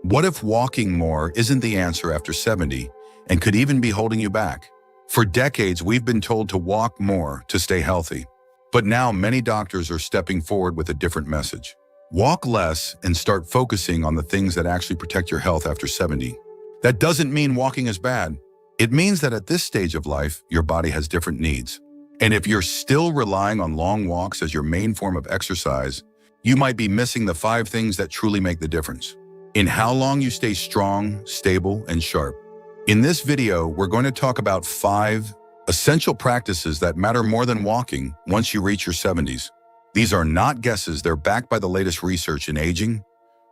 What if walking more isn't the answer after 70 and could even be holding you back? For decades, we've been told to walk more to stay healthy. But now many doctors are stepping forward with a different message. Walk less and start focusing on the things that actually protect your health after 70. That doesn't mean walking is bad. It means that at this stage of life, your body has different needs. And if you're still relying on long walks as your main form of exercise, you might be missing the 5 things that truly make the difference in how long you stay strong, stable, and sharp. In this video, we're going to talk about 5 essential practices that matter more than walking once you reach your 70s. These are not guesses, they're backed by the latest research in aging,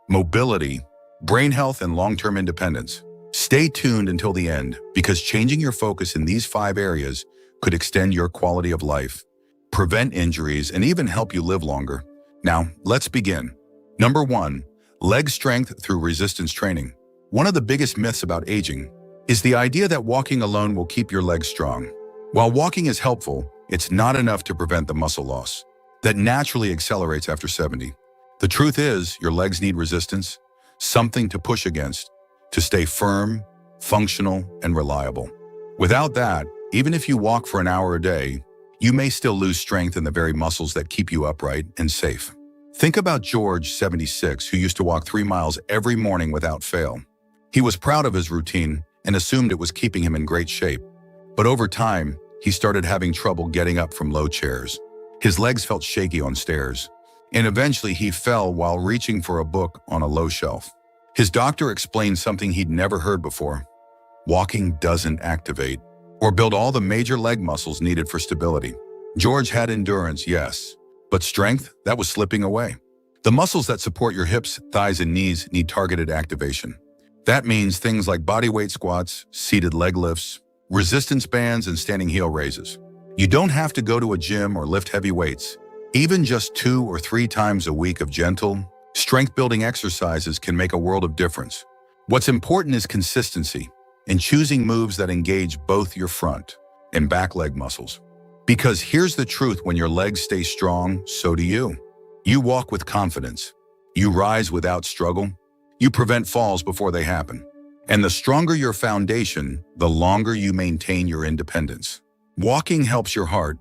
mobility, brain health, and long-term independence. Stay tuned until the end, because changing your focus in these 5 areas could extend your quality of life, prevent injuries, and even help you live longer. Now, let's begin. Number 1, leg strength through resistance training. One of the biggest myths about aging is the idea that walking alone will keep your legs strong. While walking is helpful, it's not enough to prevent the muscle loss that naturally accelerates after 70. The truth is, your legs need resistance, something to push against, to stay firm, functional, and reliable. Without that, even if you walk for an hour a day, you may still lose strength in the very muscles that keep you upright and safe. Think about George, 76, who used to walk 3 miles every morning without fail. He was proud of his routine and assumed it was keeping him in great shape. But over time, he started having trouble getting up from low chairs. His legs felt shaky on stairs, and eventually he fell while reaching for a book on a low shelf. His doctor explained something he'd never heard before. Walking doesn't activate or build all the major leg muscles needed for stability. George had endurance, yes, but strength, that was slipping away. The muscles that support your hips, thighs, and knees need targeted activation. That means things like bodyweight squats, seated leg lifts, resistance bands, and standing heel raises. You don't have to go to a gym or lift heavy weights. Even just 2 or 3 times a week of gentle, strength-building exercises can make a world of difference. What's important is consistency and choosing moves that engage both your front and back leg muscles. Because here's the truth, when your legs stay strong, so do you. You walk with confidence. You rise without struggle. You prevent falls before they happen. And the stronger your foundation, the longer you maintain your independence. Walking helps your heart,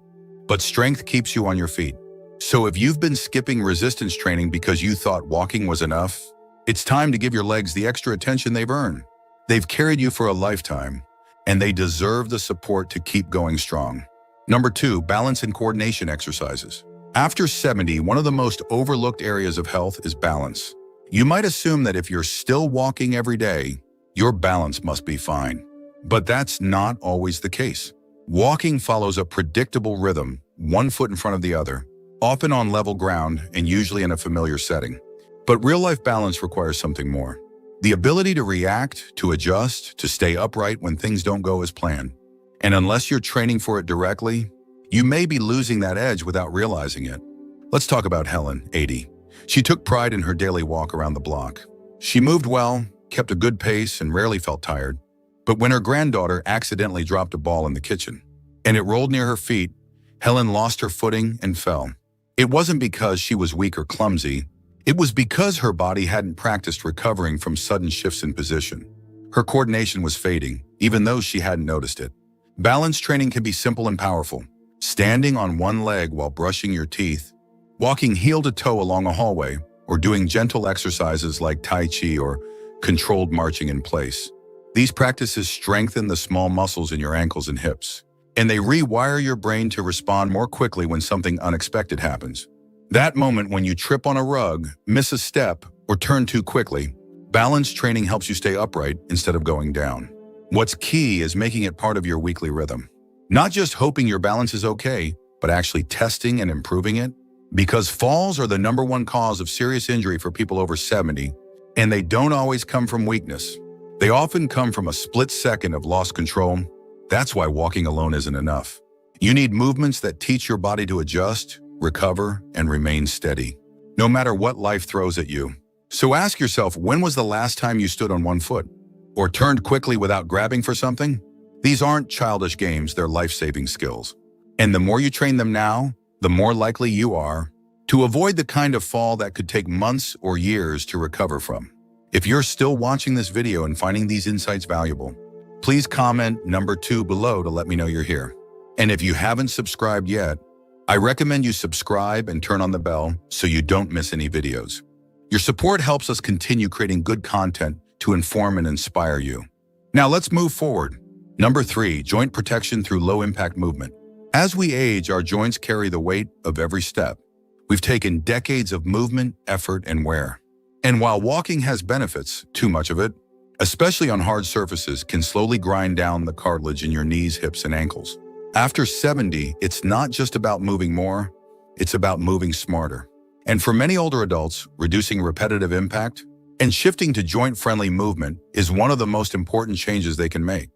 but strength keeps you on your feet. So if you've been skipping resistance training because you thought walking was enough, it's time to give your legs the extra attention they've earned. They've carried you for a lifetime, and they deserve the support to keep going strong. Number 2, balance and coordination exercises. After 70, one of the most overlooked areas of health is balance. You might assume that if you're still walking every day, your balance must be fine. But that's not always the case. Walking follows a predictable rhythm, one foot in front of the other, often on level ground and usually in a familiar setting. But real-life balance requires something more. The ability to react, to adjust, to stay upright when things don't go as planned. And unless you're training for it directly, you may be losing that edge without realizing it. Let's talk about Helen, 80. She took pride in her daily walk around the block. She moved well, kept a good pace, and rarely felt tired. But when her granddaughter accidentally dropped a ball in the kitchen and it rolled near her feet, Helen lost her footing and fell. It wasn't because she was weak or clumsy. It was because her body hadn't practiced recovering from sudden shifts in position. Her coordination was fading, even though she hadn't noticed it. Balance training can be simple and powerful. Standing on one leg while brushing your teeth, walking heel to toe along a hallway, or doing gentle exercises like Tai Chi or controlled marching in place. These practices strengthen the small muscles in your ankles and hips, and they rewire your brain to respond more quickly when something unexpected happens. That moment when you trip on a rug, miss a step, or turn too quickly, balance training helps you stay upright instead of going down. What's key is making it part of your weekly rhythm. Not just hoping your balance is okay, but actually testing and improving it. Because falls are the #1 cause of serious injury for people over 70, and they don't always come from weakness. They often come from a split second of lost control. That's why walking alone isn't enough. You need movements that teach your body to adjust, recover, and remain steady, no matter what life throws at you. So ask yourself, when was the last time you stood on one foot? Or turned quickly without grabbing for something? These aren't childish games, they're life-saving skills. And the more you train them now, the more likely you are to avoid the kind of fall that could take months or years to recover from. If you're still watching this video and finding these insights valuable, please comment number 2 below to let me know you're here. And if you haven't subscribed yet, I recommend you subscribe and turn on the bell so you don't miss any videos. Your support helps us continue creating good content to inform and inspire you. Now let's move forward. Number 3, joint protection through low-impact movement. As we age, our joints carry the weight of every step. We've taken decades of movement, effort, and wear. And while walking has benefits, too much of it, especially on hard surfaces, can slowly grind down the cartilage in your knees, hips, and ankles. After 70, it's not just about moving more, it's about moving smarter. And for many older adults, reducing repetitive impact and shifting to joint-friendly movement is one of the most important changes they can make.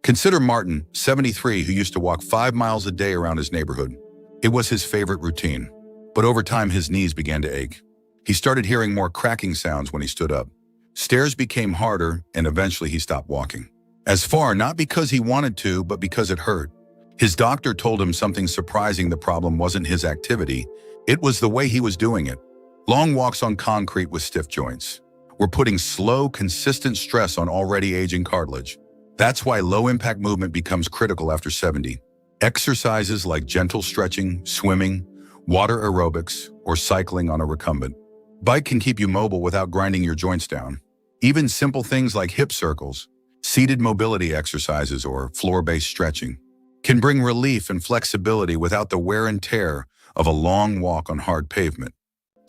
Consider Martin, 73, who used to walk 5 miles a day around his neighborhood. It was his favorite routine. But over time, his knees began to ache. He started hearing more cracking sounds when he stood up. Stairs became harder, and eventually he stopped walking. As far, not because he wanted to, but because it hurt. His doctor told him something surprising. The problem wasn't his activity, it was the way he was doing it. Long walks on concrete with stiff joints. We're putting slow, consistent stress on already aging cartilage. That's why low-impact movement becomes critical after 70. Exercises like gentle stretching, swimming, water aerobics, or cycling on a recumbent bike can keep you mobile without grinding your joints down. Even simple things like hip circles, seated mobility exercises, or floor-based stretching can bring relief and flexibility without the wear and tear of a long walk on hard pavement.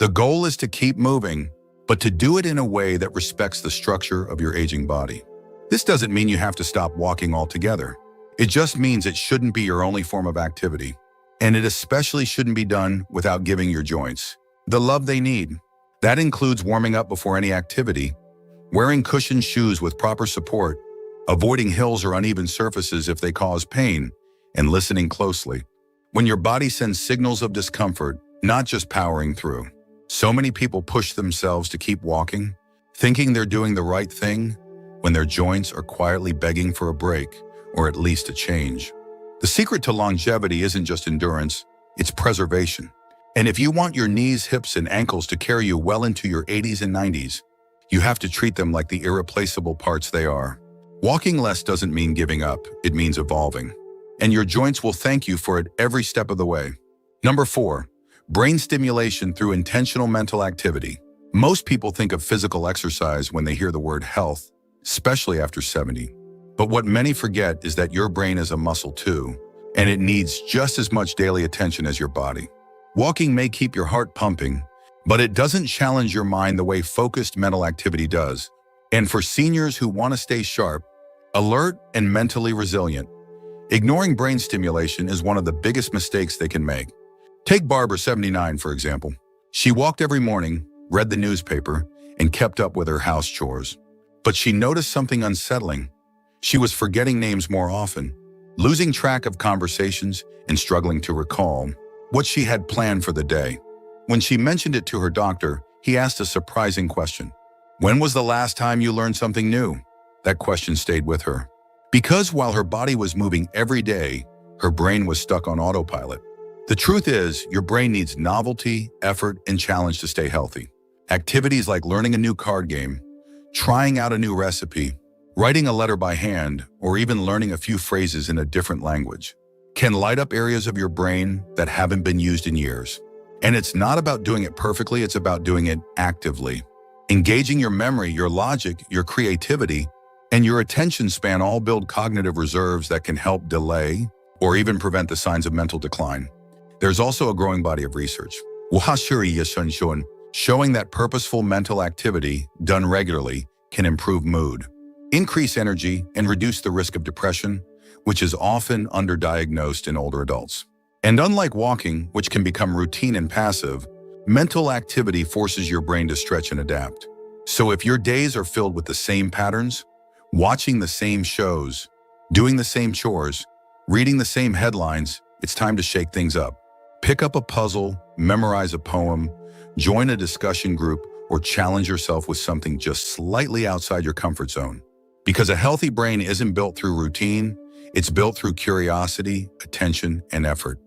The goal is to keep moving, but to do it in a way that respects the structure of your aging body. This doesn't mean you have to stop walking altogether. It just means it shouldn't be your only form of activity. And it especially shouldn't be done without giving your joints the love they need. That includes warming up before any activity, wearing cushioned shoes with proper support, avoiding hills or uneven surfaces if they cause pain, and listening closely when your body sends signals of discomfort, not just powering through. So many people push themselves to keep walking, thinking they're doing the right thing, when their joints are quietly begging for a break, or at least a change. The secret to longevity isn't just endurance, it's preservation. And if you want your knees, hips, and ankles to carry you well into your 80s and 90s, you have to treat them like the irreplaceable parts they are. Walking less doesn't mean giving up, it means evolving. And your joints will thank you for it every step of the way. Number 4, brain stimulation through intentional mental activity. Most people think of physical exercise when they hear the word health, especially after 70. But what many forget is that your brain is a muscle too, and it needs just as much daily attention as your body. Walking may keep your heart pumping, but it doesn't challenge your mind the way focused mental activity does. And for seniors who want to stay sharp, alert, and mentally resilient, ignoring brain stimulation is one of the biggest mistakes they can make. Take Barbara, 79, for example. She walked every morning, read the newspaper, and kept up with her house chores. But she noticed something unsettling. She was forgetting names more often, losing track of conversations, and struggling to recall what she had planned for the day. When she mentioned it to her doctor, he asked a surprising question. When was the last time you learned something new? That question stayed with her. Because while her body was moving every day, her brain was stuck on autopilot. The truth is, your brain needs novelty, effort, and challenge to stay healthy. Activities like learning a new card game, trying out a new recipe, writing a letter by hand, or even learning a few phrases in a different language can light up areas of your brain that haven't been used in years. And it's not about doing it perfectly, it's about doing it actively. Engaging your memory, your logic, your creativity, and your attention span all build cognitive reserves that can help delay or even prevent the signs of mental decline. There's also a growing body of research showing that purposeful mental activity done regularly can improve mood, increase energy, and reduce the risk of depression, which is often underdiagnosed in older adults. And unlike walking, which can become routine and passive, mental activity forces your brain to stretch and adapt. So if your days are filled with the same patterns, watching the same shows, doing the same chores, reading the same headlines, it's time to shake things up. Pick up a puzzle, memorize a poem, join a discussion group, or challenge yourself with something just slightly outside your comfort zone. Because a healthy brain isn't built through routine, it's built through curiosity, attention, and effort.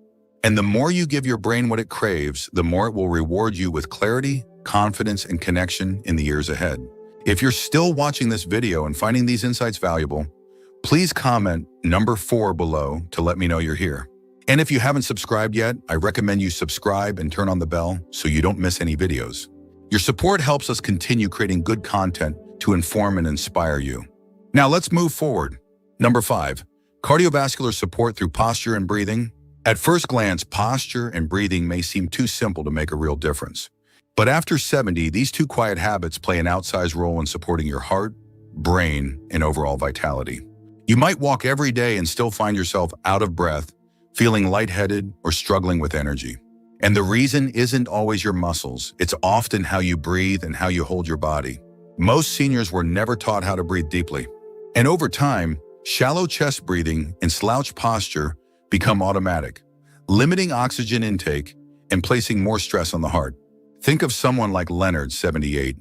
And the more you give your brain what it craves, the more it will reward you with clarity, confidence, and connection in the years ahead. If you're still watching this video and finding these insights valuable, please comment number 4 below to let me know you're here. And if you haven't subscribed yet, I recommend you subscribe and turn on the bell so you don't miss any videos. Your support helps us continue creating good content to inform and inspire you. Now let's move forward. Number 5, cardiovascular support through posture and breathing. At first glance, posture and breathing may seem too simple to make a real difference. But after 70, these two quiet habits play an outsized role in supporting your heart, brain, and overall vitality. You might walk every day and still find yourself out of breath, feeling lightheaded, or struggling with energy. And the reason isn't always your muscles. It's often how you breathe and how you hold your body. Most seniors were never taught how to breathe deeply. And over time, shallow chest breathing and slouch posture become automatic, limiting oxygen intake and placing more stress on the heart. Think of someone like Leonard, 78.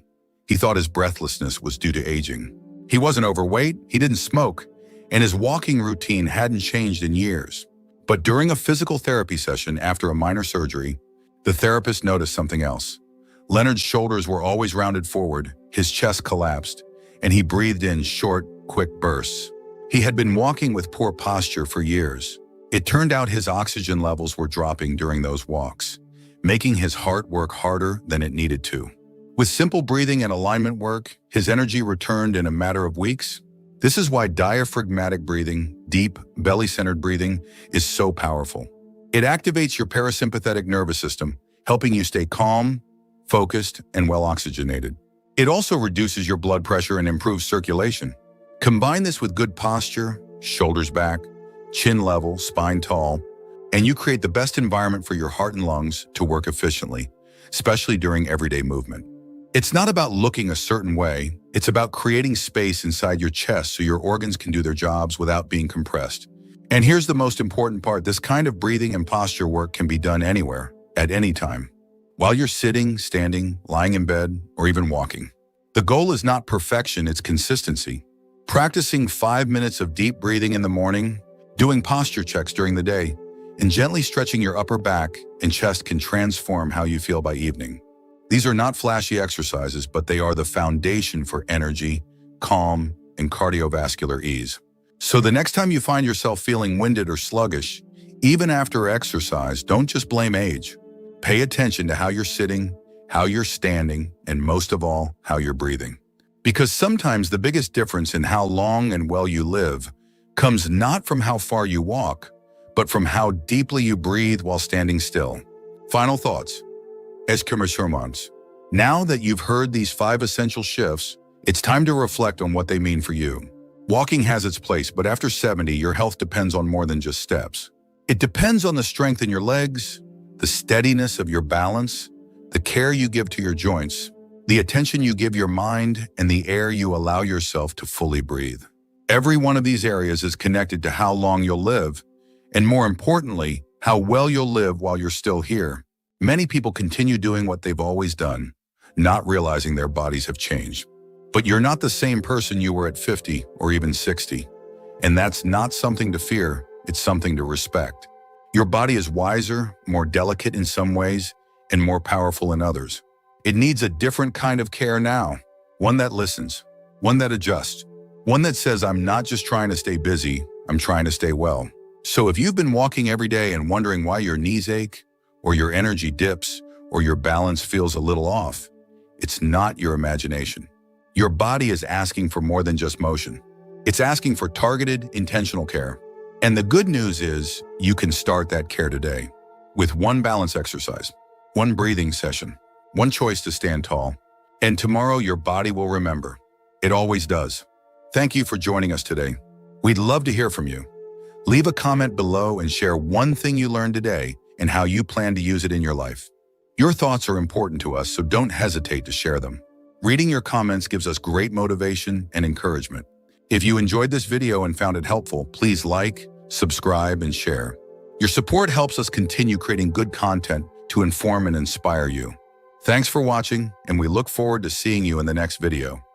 He thought his breathlessness was due to aging. He wasn't overweight, he didn't smoke, and his walking routine hadn't changed in years. But during a physical therapy session after a minor surgery, the therapist noticed something else. Leonard's shoulders were always rounded forward, his chest collapsed, and he breathed in short, quick bursts. He had been walking with poor posture for years. It turned out his oxygen levels were dropping during those walks, making his heart work harder than it needed to. With simple breathing and alignment work, his energy returned in a matter of weeks. This is why diaphragmatic breathing, deep, belly-centered breathing, is so powerful. It activates your parasympathetic nervous system, helping you stay calm, focused, and well-oxygenated. It also reduces your blood pressure and improves circulation. Combine this with good posture, shoulders back, chin level, spine tall, and you create the best environment for your heart and lungs to work efficiently, especially during everyday movement. It's not about looking a certain way, it's about creating space inside your chest so your organs can do their jobs without being compressed. And here's the most important part, this kind of breathing and posture work can be done anywhere, at any time. While you're sitting, standing, lying in bed, or even walking. The goal is not perfection, it's consistency. Practicing 5 minutes of deep breathing in the morning, doing posture checks during the day, and gently stretching your upper back and chest can transform how you feel by evening. These are not flashy exercises, but they are the foundation for energy, calm, and cardiovascular ease. So the next time you find yourself feeling winded or sluggish, even after exercise, don't just blame age. Pay attention to how you're sitting, how you're standing, and most of all, how you're breathing. Because sometimes the biggest difference in how long and well you live comes not from how far you walk, but from how deeply you breathe while standing still. Final thoughts. Now that you've heard these 5 essential shifts, it's time to reflect on what they mean for you. Walking has its place, but after 70, your health depends on more than just steps. It depends on the strength in your legs, the steadiness of your balance, the care you give to your joints, the attention you give your mind, and the air you allow yourself to fully breathe. Every one of these areas is connected to how long you'll live, and more importantly, how well you'll live while you're still here. Many people continue doing what they've always done, not realizing their bodies have changed. But you're not the same person you were at 50 or even 60. And that's not something to fear, it's something to respect. Your body is wiser, more delicate in some ways, and more powerful in others. It needs a different kind of care now, one that listens, one that adjusts, one that says, I'm not just trying to stay busy, I'm trying to stay well. So if you've been walking every day and wondering why your knees ache, or your energy dips, or your balance feels a little off, it's not your imagination. Your body is asking for more than just motion. It's asking for targeted, intentional care. And the good news is you can start that care today with one balance exercise, one breathing session, one choice to stand tall. And tomorrow your body will remember. It always does. Thank you for joining us today. We'd love to hear from you. Leave a comment below and share one thing you learned today and how you plan to use it in your life. Your thoughts are important to us, so don't hesitate to share them. Reading your comments gives us great motivation and encouragement. If you enjoyed this video and found it helpful, please like, subscribe, and share. Your support helps us continue creating good content to inform and inspire you. Thanks for watching, and we look forward to seeing you in the next video.